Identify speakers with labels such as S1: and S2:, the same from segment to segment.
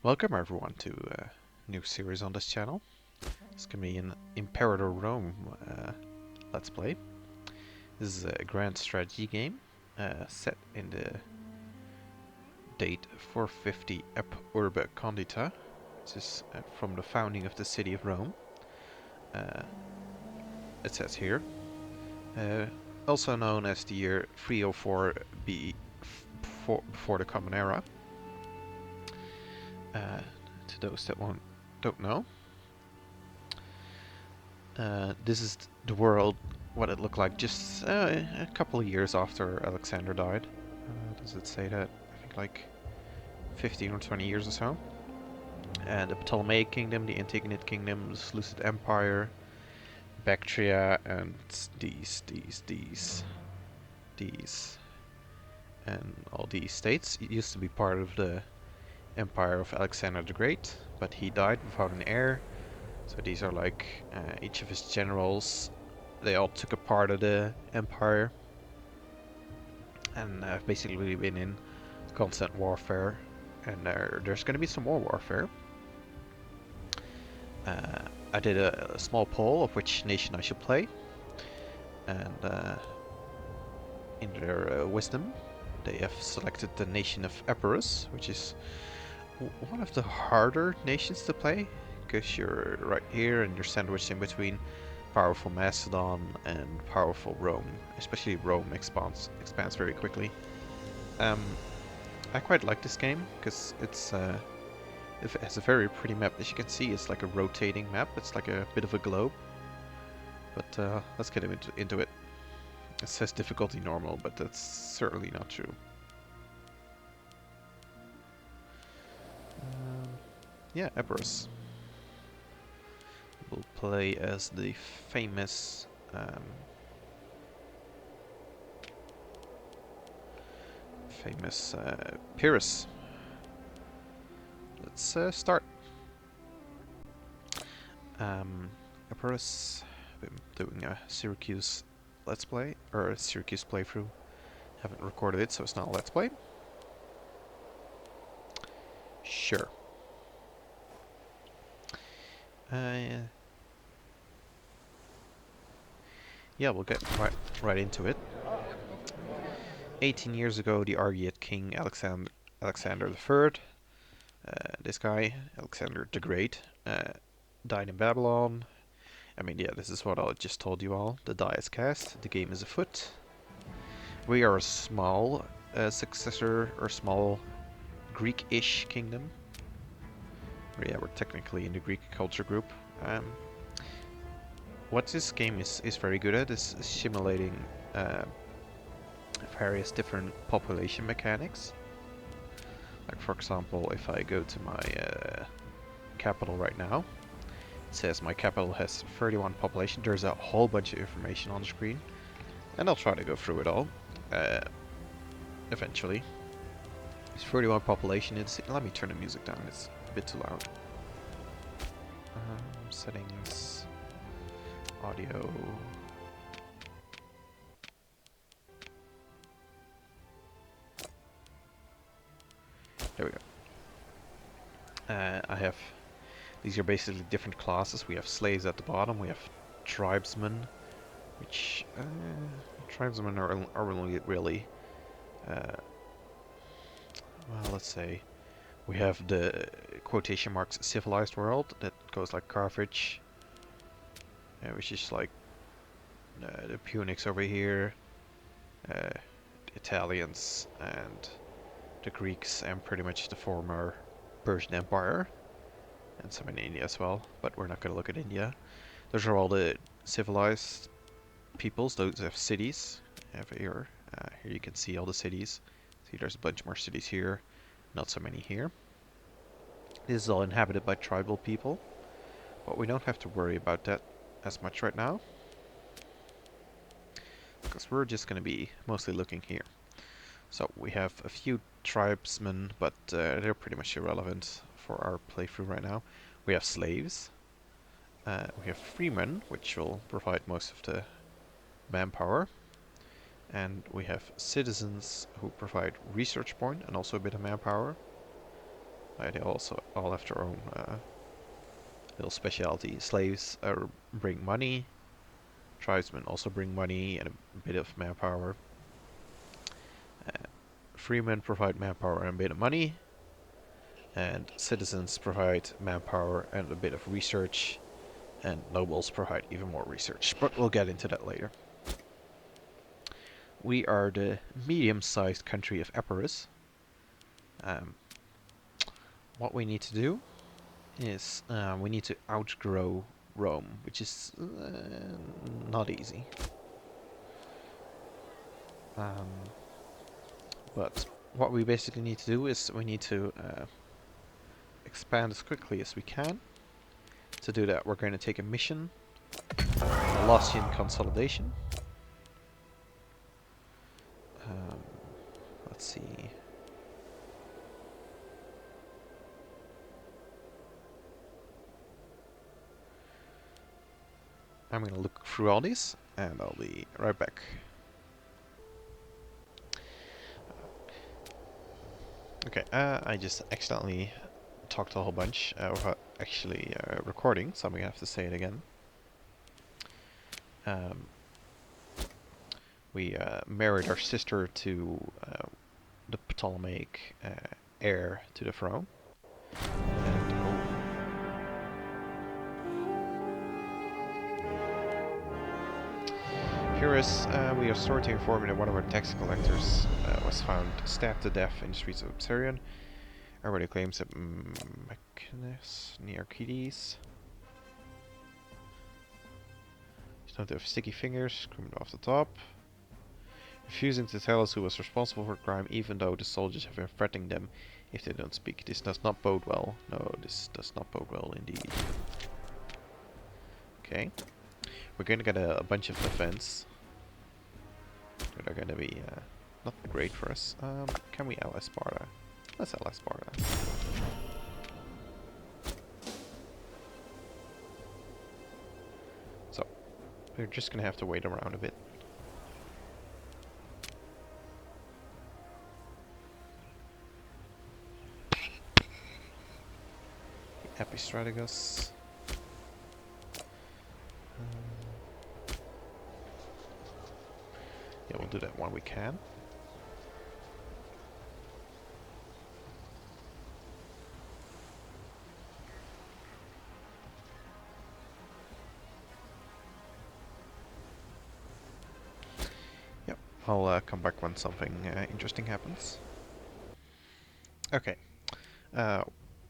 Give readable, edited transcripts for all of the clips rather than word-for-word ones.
S1: Welcome everyone to a new series on this channel. It's gonna be an Imperator Rome Let's Play. This is a grand strategy game set in the date 450 Ep Urbe Condita. This is from the founding of the city of Rome. It says here. Also known as the year 304 BE before the Common Era. To those that don't know. This is the world, what it looked like just a couple of years after Alexander died. Does it say that? I think like 15 or 20 years or so. And the Ptolemaic Kingdom, the Antigonid Kingdom, the Seleucid Empire, Bactria, and these, and all these states. It used to be part of the empire of Alexander the Great, but he died without an heir. So these are like each of his generals. They all took a part of the empire and have basically been in constant warfare. And there's going to be some more warfare. I did a small poll of which nation I should play, and in their wisdom, they have selected the nation of Epirus, which is one of the harder nations to play, because you're right here and you're sandwiched in between powerful Macedon and powerful Rome. Especially Rome expands very quickly. I quite like this game because it has a very pretty map. As you can see, it's like a rotating map. It's like a bit of a globe. But let's get into it. It says difficulty normal, but that's certainly not true. Yeah, Epirus. We'll play as the famous Pyrrhus. Let's start. Epirus. I'm doing a Syracuse Let's Play, or a Syracuse playthrough. Haven't recorded it, so it's not a Let's Play. Sure. Yeah, we'll get right into it. 18 years ago, the Argead king Alexander III, this guy, Alexander the Great, died in Babylon. I mean, yeah, this is what I just told you all. The die is cast, the game is afoot. We are a small successor, or small Greek-ish kingdom. Yeah, we're technically in the Greek culture group. What this game is very good at is simulating various different population mechanics. Like, for example, if I go to my capital right now, it says my capital has 31 population. There's a whole bunch of information on the screen, and I'll try to go through it all eventually. It's 31 population. Let me turn the music down. It's a bit too loud. Settings, audio. There we go. I have, these are basically different classes. We have slaves at the bottom. We have tribesmen, which tribesmen are really well, let's say we have the quotation marks civilized world that goes like Carthage, which is like the Punics over here, the Italians and the Greeks, and pretty much the former Persian Empire, and some in India as well, but we're not going to look at India. Those are all the civilized peoples. Those have cities. Here you can see all the cities. See, there's a bunch more cities here, not so many here. This is all inhabited by tribal people, but we don't have to worry about that as much right now, because we're just going to be mostly looking here. So we have a few tribesmen, but they're pretty much irrelevant for our playthrough right now. We have slaves. We have freemen, which will provide most of the manpower. And we have citizens who provide research point and also a bit of manpower. They also all have their own little specialty. Slaves bring money. Tribesmen also bring money and a bit of manpower. Freemen provide manpower and a bit of money. And citizens provide manpower and a bit of research. And nobles provide even more research. But we'll get into that later. We are the medium-sized country of Epirus. What we need to do is we need to outgrow Rome, which is not easy. But what we basically need to do is we need to expand as quickly as we can. To do that, we're going to take a mission, Molossian Consolidation. Let's see. I'm going to look through all these, and I'll be right back. Okay, I just accidentally talked a whole bunch without actually recording, so I'm going to have to say it again. We married our sister to the Ptolemaic heir to the throne. And, Curious, we are sorry to inform you that one of our tax collectors was found stabbed to death in the streets of Obserion. Everybody claims that Machinus Nearchides. He's known to have sticky fingers, screamed off the top. Refusing to tell us who was responsible for the crime, even though the soldiers have been threatening them if they don't speak. This does not bode well. No, this does not bode well indeed. Okay. We're gonna get a bunch of defense. That are gonna be not great for us. Can we ally Sparta? Let's ally Sparta. So, we're just gonna have to wait around a bit. Epistrategus. Yeah, we'll do that when we can. Yep, I'll come back when something interesting happens. Okay,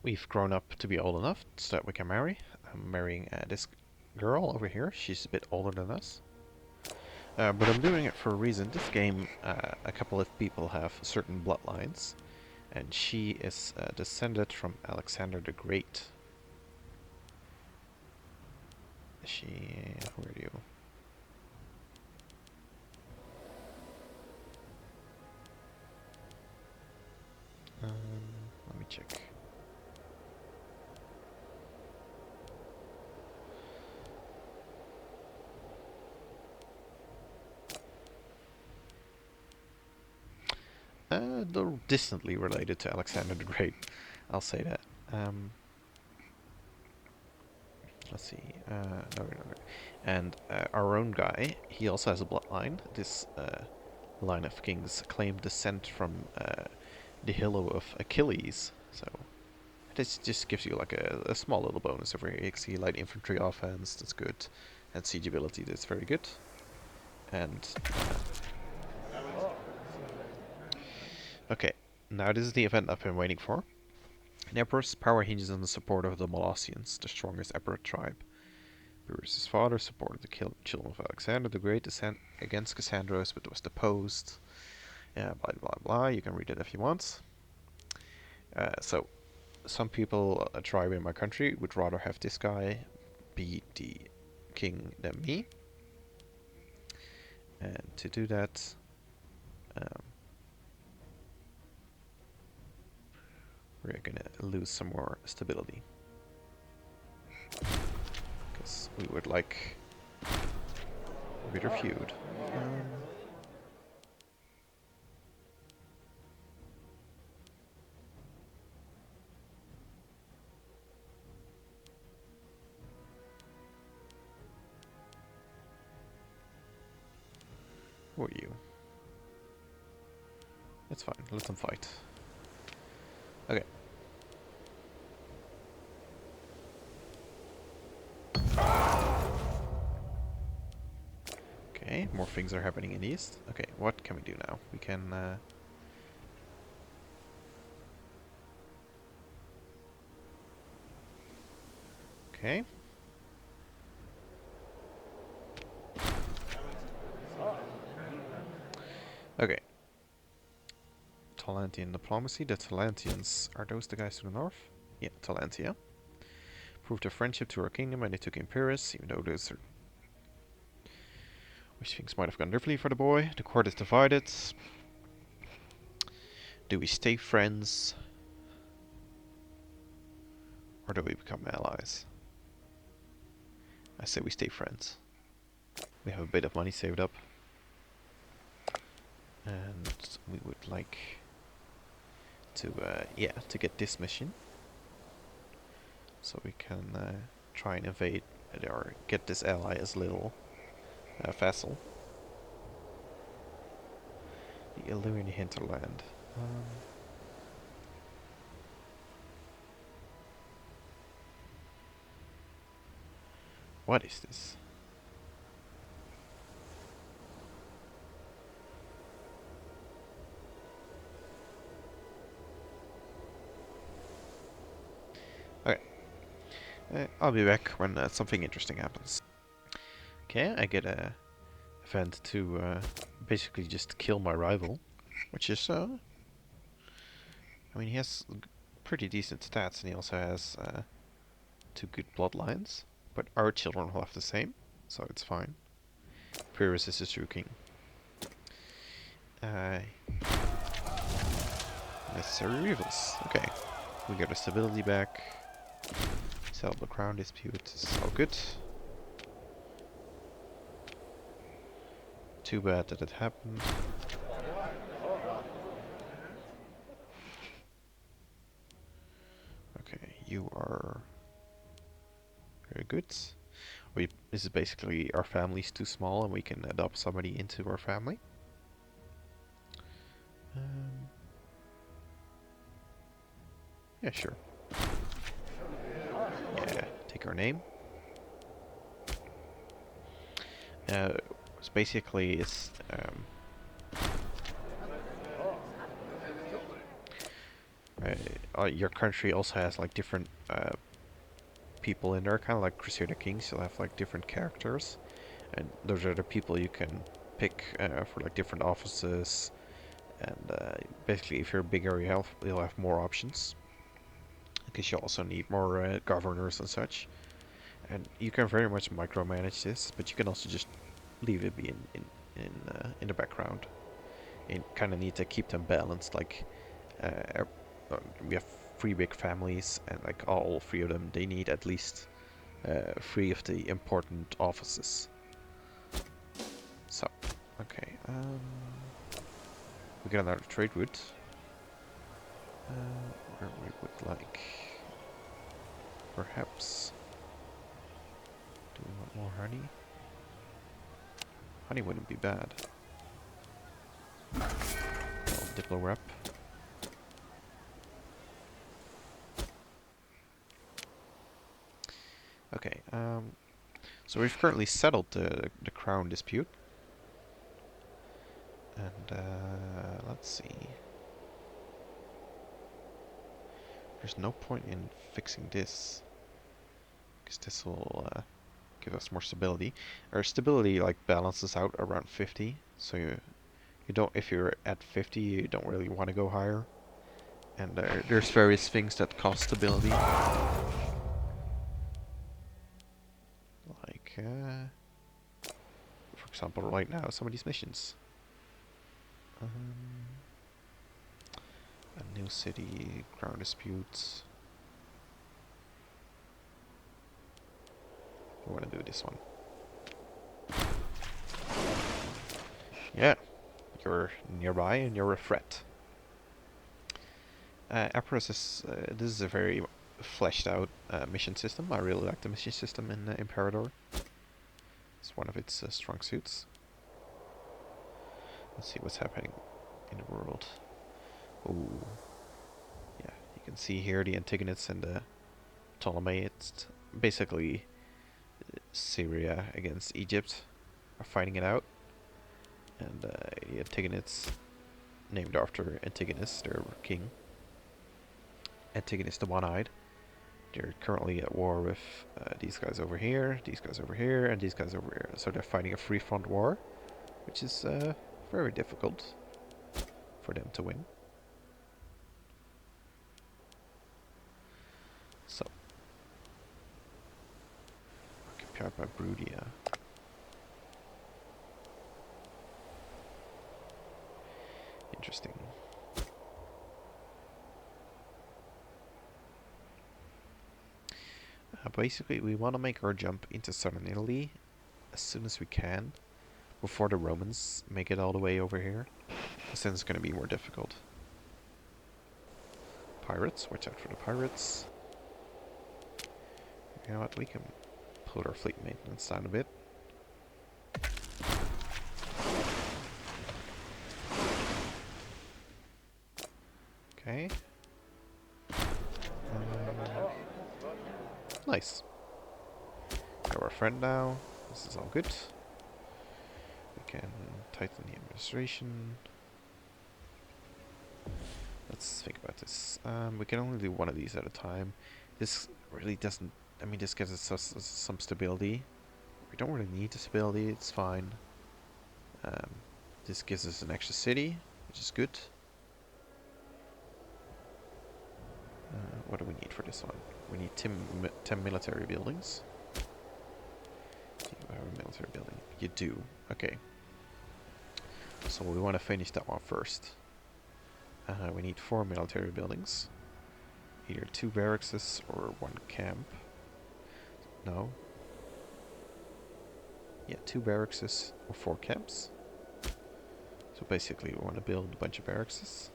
S1: we've grown up to be old enough so that we can marry. I'm marrying this girl over here. She's a bit older than us. But I'm doing it for a reason. This game, a couple of people have certain bloodlines, and she is descended from Alexander the Great. Who are you? Let me check. They're distantly related to Alexander the Great. I'll say that. Let's see. No. And our own guy, he also has a bloodline. This line of kings claim descent from the halo of Achilles. So this just gives you like a small little bonus over here. You can see light infantry offense, that's good. And siege ability, that's very good. And okay, now this is the event I've been waiting for. An emperor's power hinges on the support of the Molossians, the strongest Epirote tribe. Pyrrhus' father supported the children of Alexander the Great against Cassandros, but was deposed. Yeah, blah blah blah. You can read it if you want. So, some people, a tribe in my country, would rather have this guy be the king than me. And to do that, we're gonna lose some more stability. Because we would like a bitter feud. It's fine. Let them fight. Okay. Okay, more things are happening in the east. Okay, what can we do now? We can... Okay. Okay. Talantian diplomacy. The Talantians, are those the guys to the north? Yeah, Talantia. Proved their friendship to our kingdom and they took Imperius, even though those are... which things might have gone differently for the boy. The court is divided. Do we stay friends? Or do we become allies? I say we stay friends. We have a bit of money saved up. And we would like to, yeah, to get this mission. So we can try and invade, or get this ally as little vassal. The Illyrian hinterland. What is this? Okay. I'll be back when something interesting happens. Okay, I get a event to basically just kill my rival, which is I mean, he has pretty decent stats, and he also has 2 good bloodlines. But our children will have the same, so it's fine. Pyrrhus is the true king. Necessary rivals. Okay, we got our stability back. Settle the crown dispute. This is all good. Too bad that it happened. Okay, you are very good. This is basically our family's too small and we can adopt somebody into our family. Yeah, sure. Yeah, take our name. So basically it's your country also has like different people in there, kind of like Crusader Kings. You'll have like different characters, and those are the people you can pick for like different offices. And basically, if you're bigger, you'll have more options, because you also need more governors and such. And you can very much micromanage this, but you can also just leave it be in the background. You kind of need to keep them balanced. Like we have 3 big families, and like all 3 of them, they need at least 3 of the important offices. So, okay, we got another trade route. Where we would like, perhaps, do we want more honey? Honey wouldn't be bad. Diplo rep. Okay, so we've currently settled the crown dispute. And, let's see. There's no point in fixing this, because this will give us more stability. Our stability like balances out around 50, so you don't, if you're at 50, you don't really want to go higher. And there's various things that cost stability, like for example, right now, some of these missions. A new city, ground disputes. We want to do this one. Yeah, you're nearby and you're a threat. Epirote is, this is a very fleshed out mission system. I really like the mission system in Imperator. It's one of its strong suits. Let's see what's happening in the world. Oh, yeah. You can see here the Antagonists and the Ptolemaids. Basically, Syria against Egypt are fighting it out. And the Antagonists, named after Antigonus, their king. Antigonus the One-Eyed. They're currently at war with these guys over here, these guys over here, and these guys over here. So they're fighting a free front war, which is very difficult for them to win. So, occupied by Brudia. Interesting. Basically, we want to make our jump into southern Italy as soon as we can, before the Romans make it all the way over here, because then it's going to be more difficult. Pirates, watch out for the pirates. You know what, we can put our fleet maintenance down a bit. Okay. Nice. Got our friend now. This is all good. We can tighten the administration. Let's think about this. We can only do one of these at a time. This really doesn't... I mean, this gives us some stability. We don't really need the stability, it's fine. This gives us an extra city, which is good. What do we need for this one? We need 10 military buildings. Do you have a military building? You do. Okay. So we want to finish that one first. We need 4 military buildings. Either 2 barracks or 1 camp. No. Yeah, 2 barracks or 4 camps. So basically we want to build a bunch of barracks.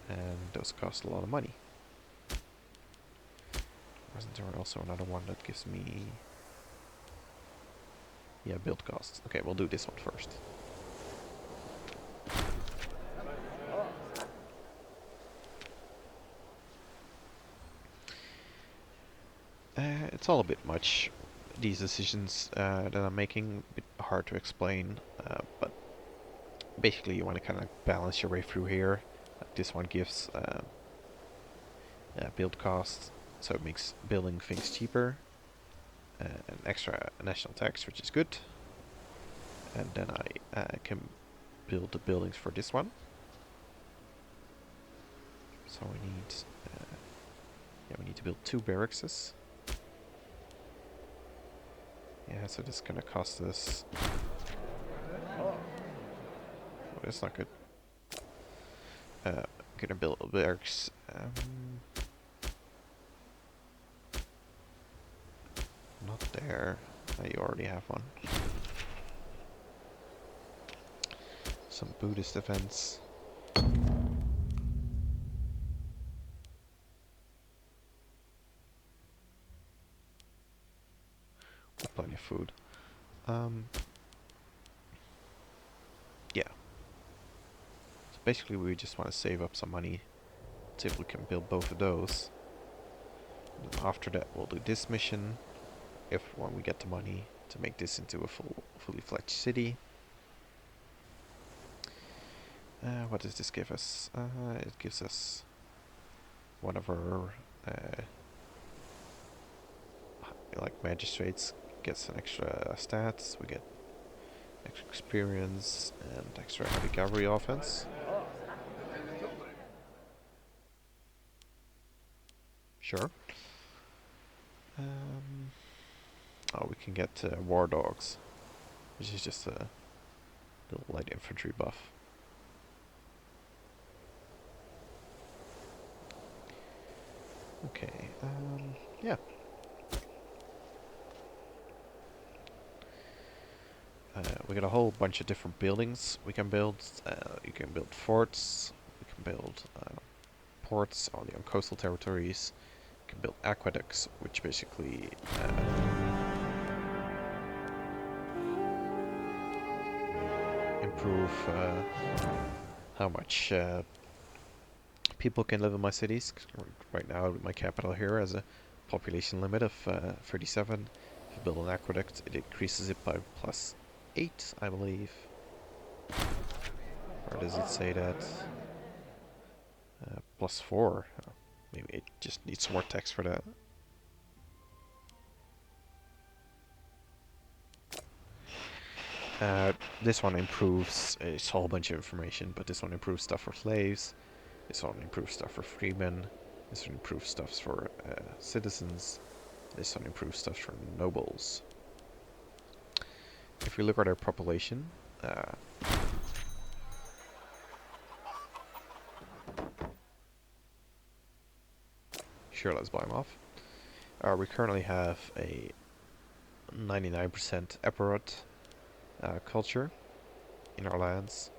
S1: And those cost a lot of money. Wasn't there also another one that gives me... Yeah, build costs. Okay, we'll do this one first. It's all a bit much, these decisions that I'm making, a bit hard to explain, but basically you want to kind of balance your way through here. Like this one gives build costs, so it makes building things cheaper, an extra national tax, which is good, and then I can build the buildings for this one. So we need to build 2 barracks. Yeah, so this is gonna cost us... Oh, that's not good. Gonna build a barracks. Not there. You already have one. Some Buddhist events. With plenty of food. Yeah. So basically we just want to save up some money. See if we can build both of those. And then after that we'll do this mission. When we get the money to make this into a fully fledged city. What does this give us? It gives us one of our like magistrates gets an extra stats. We get extra experience and extra heavy cavalry offense. Sure. Oh, we can get war dogs, which is just a little light infantry buff. Okay, yeah. We got a whole bunch of different buildings we can build. You can build forts, we can build ports on the coastal territories, you can build aqueducts, which basically improve how much people can live in my cities. Right now, my capital here has a population limit of 37. If you build an aqueduct, it increases it by plus 8, I believe. Or does it say that? Plus 4. Maybe it just needs some more text for that. This one improves, it's a whole bunch of information, but this one improves stuff for slaves, this one improves stuff for freemen, this one improves stuff for citizens, this one improves stuff for nobles. If we look at our population, sure, let's buy them off. We currently have a 99% Epirote culture in our lands,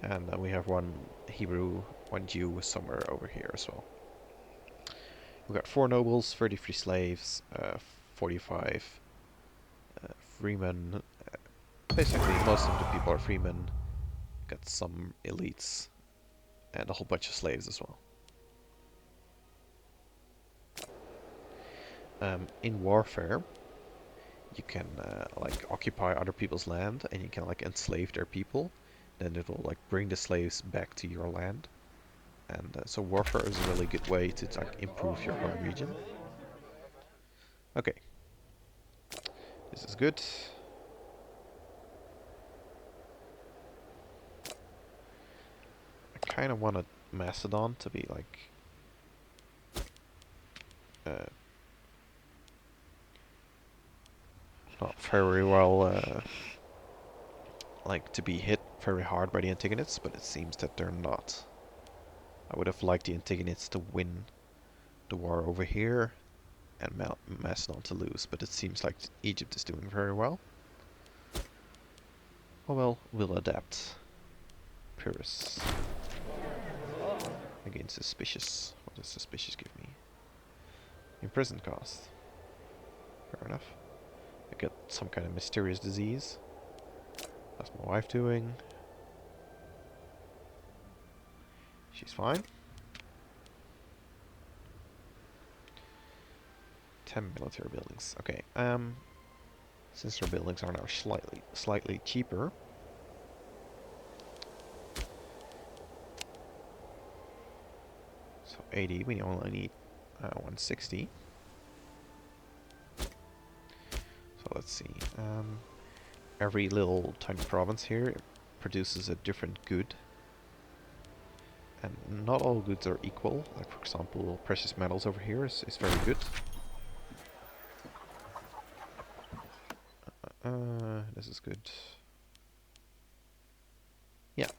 S1: and we have one Hebrew, one Jew somewhere over here as well. We've got 4 nobles, 33 slaves, 45 freemen. Basically, most of the people are freemen. Got some elites, and a whole bunch of slaves as well. In warfare, you can like occupy other people's land, and you can like enslave their people. Then it will like bring the slaves back to your land. And so warfare is a really good way to like improve your home region. Okay, this is good. I kind of want a Macedon to be like not very well like to be hit very hard by the Antagonists, but it seems that they're not. I would have liked the Antagonists to win the war over here and Macedon to lose, but it seems like Egypt is doing very well. Oh well, we'll adapt. Pyrrhus. Again, suspicious. What does suspicious give me? Imprison cost. Fair enough. I get some kind of mysterious disease. How's my wife doing? She's fine. 10 military buildings. Okay, since our buildings are now slightly cheaper, so 80, we only need 160. So let's see. Every little tiny province here produces a different good. And not all goods are equal. Like for example, precious metals over here is very good. This is good. Yeah.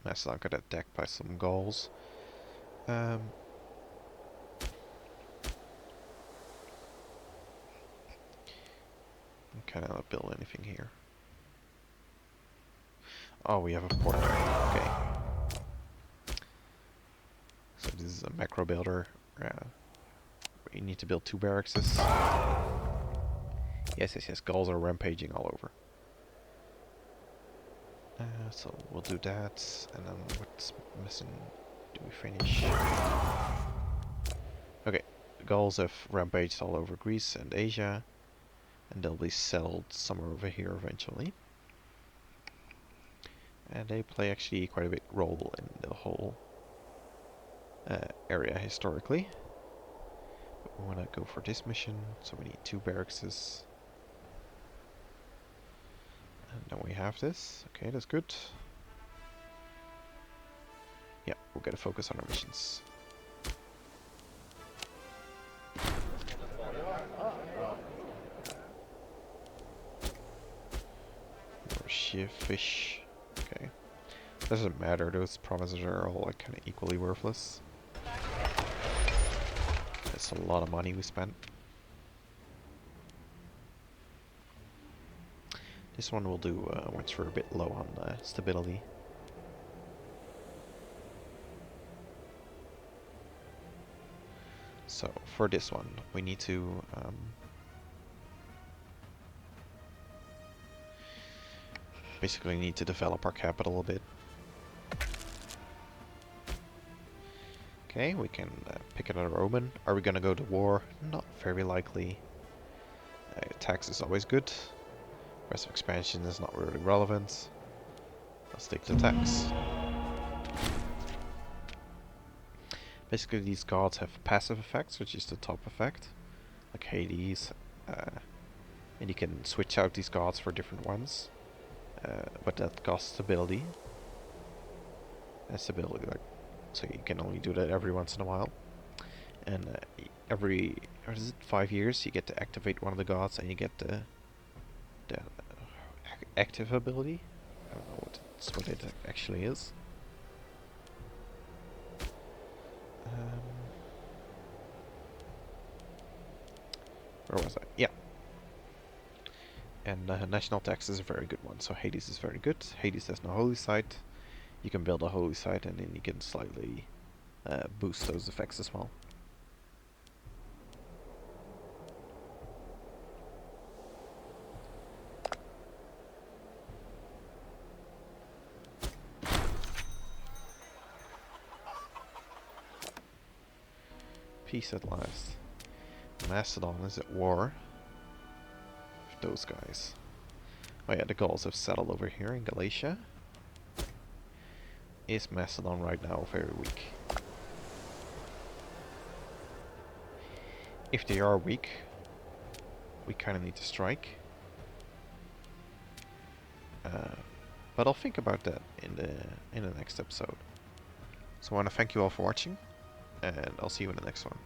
S1: Macedon got attacked by some Gauls. Can I not build anything here? Oh, we have a port there. Okay. So this is a macro builder. We need to build 2 barracks. Yes. Gauls are rampaging all over. So we'll do that. And then what's missing? Do we finish? Okay. The Gauls have rampaged all over Greece and Asia. And they'll be settled somewhere over here eventually. And they play actually quite a big role in the whole area historically. But we want to go for this mission, so we need 2 barracks. And then we have this. Okay, that's good. Yeah, we'll get a focus on our missions. More fish. Okay. Doesn't matter, those provinces are all like kind of equally worthless. That's a lot of money we spent. This one will do once we're a bit low on stability. So for this one, we need to Basically need to develop our capital a bit. Okay, we can pick another Roman. Are we gonna go to war? Not very likely. Tax is always good. Rest of expansion is not really relevant. Let's take the tax. Basically these gods have passive effects, which is the top effect. Like Hades. And you can switch out these gods for different ones. But that costs stability. And stability, like, so you can only do that every once in a while. And every, what is it, 5 years you get to activate one of the gods and you get the active ability. I don't know what it actually is. Where was I? Yeah. And national tax is a very good one. So Hades is very good. Hades has no holy site. You can build a holy site and then you can slightly boost those effects as well. Peace at last. Macedon is at war with those guys. Oh yeah, the Gauls have settled over here in Galatia. Is Macedon right now very weak? If they are weak, we kind of need to strike. But I'll think about that in the next episode. So I want to thank you all for watching, and I'll see you in the next one.